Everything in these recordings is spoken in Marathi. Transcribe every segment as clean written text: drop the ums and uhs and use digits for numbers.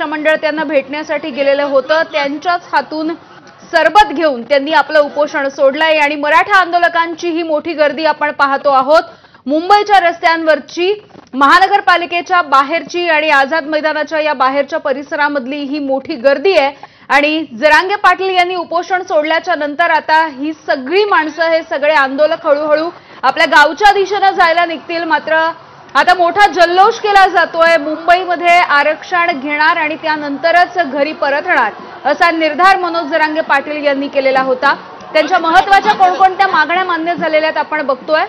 शिष्टमंडळ त्यांना भेटण्यासाठी गेलेलं होतं, त्यांच्याच हातून सरबत घेऊन त्यांनी आपलं उपोषण सोडलंय आणि मराठा आंदोलकांची ही मोठी गर्दी आपण पाहतो आहोत। मुंबईच्या रस्त्यांवरची, महानगरपालिकेच्या बाहेरची आणि आझाद मैदानाच्या या बाहेरच्या परिसरामधली ही मोठी गर्दी आहे आणि जरांगे पाटील यांनी उपोषण सोडल्याच्या नंतर आता ही सगळी माणसं, हे सगळे आंदोलक हळूहळू आपल्या गावच्या दिशेने जायला निघतील। मात्र आता मोठा जल्लोष केला जातोय, मुंबईमध्ये आरक्षण घेणार आणि त्यानंतरच घरी परतणार असा निर्धार मनोज जरांगे पाटील यांनी केलेला होता। त्यांच्या महत्त्वाच्या कोणकोणत्या मागण्या मान्य झालेल्या आहेत आपण बघतोय।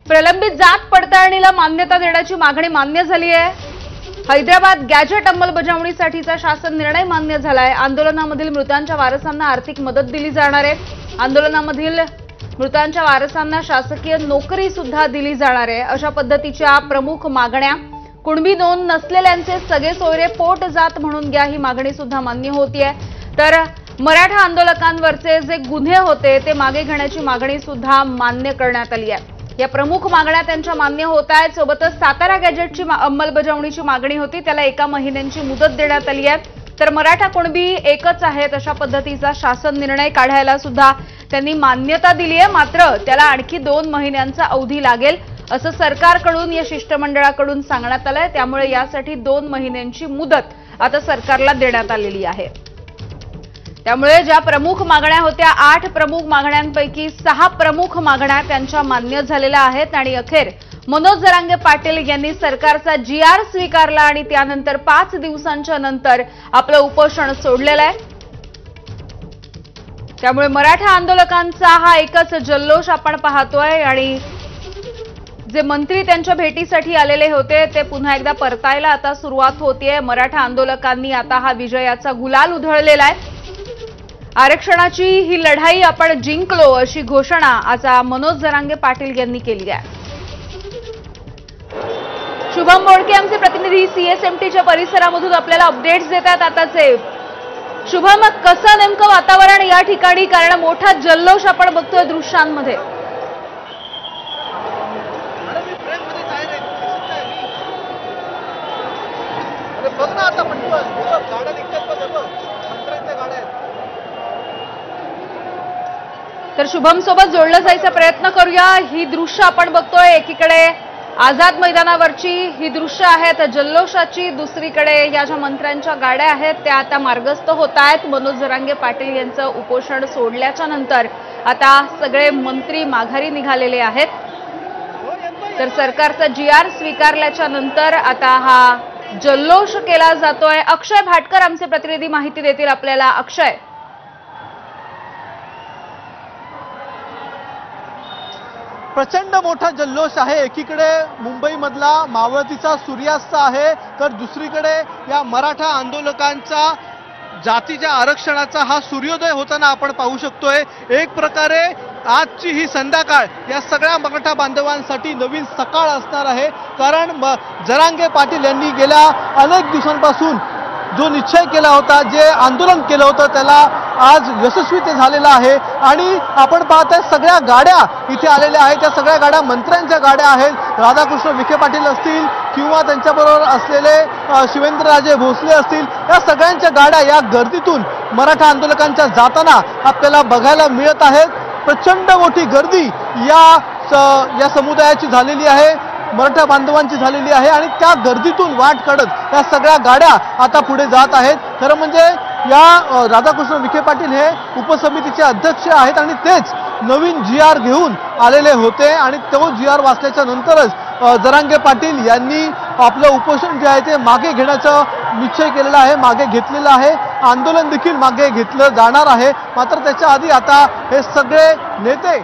प्रलंबित जात पडताळणीला मान्यता देण्याची मागणी मान्य झाली आहे। हैदराबाद गॅजेट अंमलबजावणीसाठीचा शासन निर्णय मान्य झालाय। आंदोलनामधील मृतांच्या वारसांना आर्थिक मदत दिली जाणार आहे। आंदोलनामधील मृतांच्या वारसांना शासकीय नोकरी सुद्धा दिली जाणार आहे अशा पद्धतीच्या प्रमुख मागण्या। कुणबी नोंद नसलेल्यांचे सगळे सोयरे पोट जात म्हणून घ्या, ही मागणी सुद्धा मान्य होतीये। तर मराठा आंदोलकांवरचे जे गुन्हे होते ते मागे घेण्याची मागणी सुद्धा मान्य करण्यात आली आहे। या प्रमुख मागण्या त्यांच्या मान्य होत आहेत। सोबतच सातारा गॅजेटची अंमलबजावणीची मागणी होती, त्याला 1 महिन्यांची मुदत देण्यात आली आहे। तर मराठा कुणबी एकच आहेत अशा पद्धतीचा शासन निर्णय काढायला सुद्धा त्यांनी मान्यता दिली आहे। मात्र त्याला आणखी 2 महिन्यांचा अवधी लागेल असं सरकारकडून, या शिष्टमंडळाकडून सांगण्यात आलंय। त्यामुळे यासाठी 2 महिन्यांची मुदत आता सरकारला देण्यात आलेली आहे। त्यामुळे ज्या प्रमुख मागण्या होत्या, 8 प्रमुख मागण्यांपैकी 6 प्रमुख मागण्या त्यांच्या मान्य झालेल्या आहेत आणि अखेर मनोज जरांगे पाटील यांनी सरकारचा GR स्वीकारला आणि त्यानंतर 5 दिवसांच्या नंतर आपलं उपोषण सोडलेलं आहे। त्यामुळे मराठा आंदोलकांचा हा एकच जल्लोष आपण पाहतोय आणि जे मंत्री त्यांच्या भेटीसाठी आलेले होते ते पुन्हा एकदा परतायला आता सुरुवात होतीये। मराठा आंदोलकांनी आता हा विजयाचा गुलाल उधळलेला आहे। आरक्षणाची ही लढाई आपण जिंकलो अशी घोषणा आता मनोज जरांगे पाटील यांनी केली आहे। शुभम मोडके आमचे प्रतिनिधी CSMTच्या परिसरामधून आपल्याला अपडेट्स देतात आताचे। शुभम, कसं नेमकं वातावरण या ठिकाणी, कारण मोठा जल्लोष आपण बघतोय दृश्यांमध्ये। तर शुभम सोबत जोडलं जायचा प्रयत्न करूया। ही दृश्य आपण बघतोय, एकीकडे आझाद मैदानावरची ही दृश्य आहेत जल्लोषाची, दुसरीकडे या ज्या मंत्र्यांच्या गाड्या आहेत त्या आता मार्गस्थ होत आहेत। मनोज जरांगे पाटील यांचं उपोषण सोडल्याच्या नंतर आता सगळे मंत्री माघारी निघालेले आहेत। तर सरकारचा GR स्वीकारल्याच्या नंतर आता हा जल्लोष केला जातोय। अक्षय भाटकर आमचे प्रतिनिधी माहिती देतील आपल्याला। अक्षय, प्रचंड मोठा जल्लोष आहे। एकीकडे मुंबईमधला मावळतीचा सूर्यास्त आहे, तर दुसरीकडे या मराठा आंदोलकांचा जातीच्या आरक्षणाचा हा सूर्योदय होताना आपण पाहू शकतोय। एक प्रकारे आजची ही संध्याकाळ या सगळ्या मराठा बांधवांसाठी नवीन सकाळ असणार आहे, कारण जरांगे पाटील यांनी गेल्या अनेक दिवसांपासून जो निश्चय केला होता, जे आंदोलन केलं होतं, त्याला आज यशस्वी ते झालेलं आहे। आणि आपण पाहताय सगळ्या गाड्या इथे आलेल्या आहेत, त्या सगळ्या गाड्या मंत्र्यांच्या गाड्या आहेत। राधाकृष्ण विखे पाटील असतील किंवा त्यांच्याबरोबर असलेले शिवेंद्रराजे भोसले असतील, या सगळ्यांच्या गाड्या या गर्दीतून मराठा आंदोलकांच्या जाताना आपल्याला बघायला मिळत आहेत। प्रचंड मोठी गर्दी या समुदायाची झालेली आहे, मराठा बांधवांची झालेली आहे आणि त्या गर्दीतून वाट काढत या सगळ्या गाड्या आता पुढे जात आहेत। खरं म्हणजे या राधाकृष्ण विखे पाटील हे उपसमितीचे अध्यक्ष आहेत आणि तेच नवीन GR घेऊन आलेले होते आणि तो GR वाचल्याच्या नंतरच जरांगे पाटील यांनी आपलं उपोषण जे आहे ते मागे घेण्याचा निश्चय केलेला आहे, मागे घेतलेला आहे। आंदोलन देखील मागे घेतलं जाणार आहे। मात्र त्याच्या आधी आता हे सगळे नेते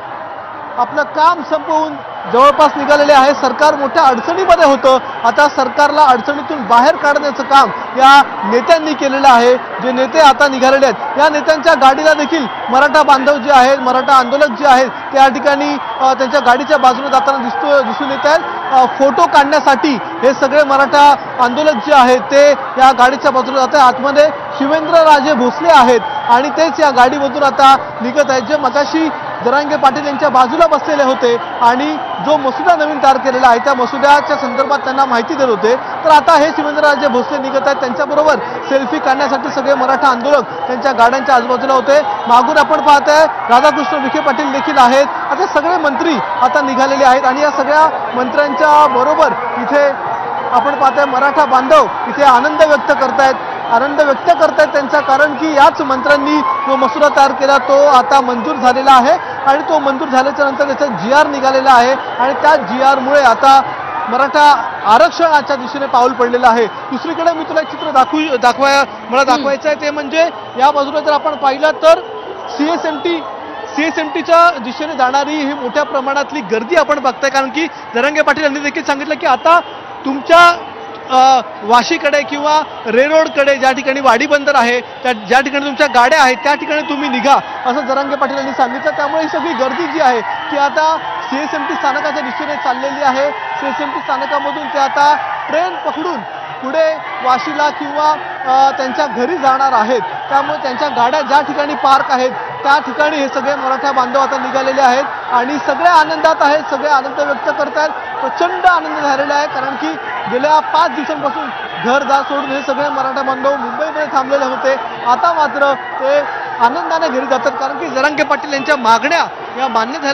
आपलं काम संपवून जवळपास निघालेले आहे। सरकार मोठ्या अडचणीमध्ये होतं, आता सरकारला अडचणीतून बाहेर काढण्याचं काम या नेत्यांनी केलेलं आहे। जे नेते आता निघालेले आहेत, या नेत्यांच्या गाडीला देखील मराठा बांधव जे आहेत, मराठा आंदोलक जे आहेत, त्या ठिकाणी त्यांच्या गाडीच्या बाजूने जाताना दिसून येत आहेत। फोटो काढण्यासाठी हे सगळे मराठा आंदोलक जे आहेत ते या गाडीच्या बाजूने जात आहेत। आतमध्ये शिवेंद्रराजे भोसले आहेत आणि तेच या गाडीमधून आता निघत आहेत। जे मगाशी जरांगे पाटील यांच्या बाजूला बसलेले होते आणि जो मसुदा नवीन तयार केलेला आहे त्या मसुद्याच्या संदर्भात त्यांना माहिती देत होते। तर आता हे शिवेंद्रराजे भोसले निघत आहेत, त्यांच्याबरोबर सेल्फी काढण्यासाठी सगळे मराठा आंदोलक त्यांच्या गाड्यांच्या आजूबाजूला होते। मागून आपण पाहताय राधाकृष्ण विखे पाटील देखील आहेत। आता सगळे मंत्री आता निघालेले आहेत आणि या सगळ्या मंत्र्यांच्या बरोबर इथे आपण पाहताय मराठा बांधव इथे आनंद व्यक्त करतायत त्यांचा, कारण की याच मंत्र्यांनी जो मसुदा तयार केला तो आता मंजूर झालेला आहे आणि तो मंजूर झाल्याच्या नंतर त्याचा GR निघालेला आहे आणि त्या GR मुळे आता मराठा आरक्षणाच्या दिशेने पाऊल पडलेलं आहे। दुसरीकडे मी तुला एक चित्र दाखवायचं आहे, ते म्हणजे या बाजूला जर आपण पाहिलं तर CSMTच्या दिशेने जाणारी ही मोठ्या प्रमाणातली गर्दी आपण बघताय, कारण की जरांगे पाटील यांनी देखील सांगितलं की आता तुमच्या वाशीकडे किंवा रेरोडकडे ज्या ठिकाणी वाडी बंदर आहे, ज्या ठिकाणी तुमच्या गाड्या आहेत त्या ठिकाणी तुम्ही निघा असं जरांगे पाटील यांनी सांगितलं। त्यामुळे ही सगळी गर्दी जी आहे ती आता CSMT स्थानकाच्या दिशेने चाललेली आहे। CSMT स्थानकामधून ते आता ट्रेन पकडून पुढे वाशीला किंवा त्यांच्या घरी जाणार आहेत। त्यामुळे त्यांच्या गाड्या ज्या ठिकाणी पार्क आहेत त्या ठिकाणी हे सगळे मराठा बांधव आता निघालेले आहेत आणि सगळे आनंदात आहेत, सगळे आनंद व्यक्त करतायत। प्रचंड आनंद झालेला आहे, कारण की गेल्या 5 दिवसांपासून घरदार सोडून हे सगळे मराठा बांधव मुंबईमध्ये थांबलेले होते। आता मात्र ते आनंदाने घरी जातात, कारण की जरांगे पाटील यांच्या मागण्या या मान्य झाल्या।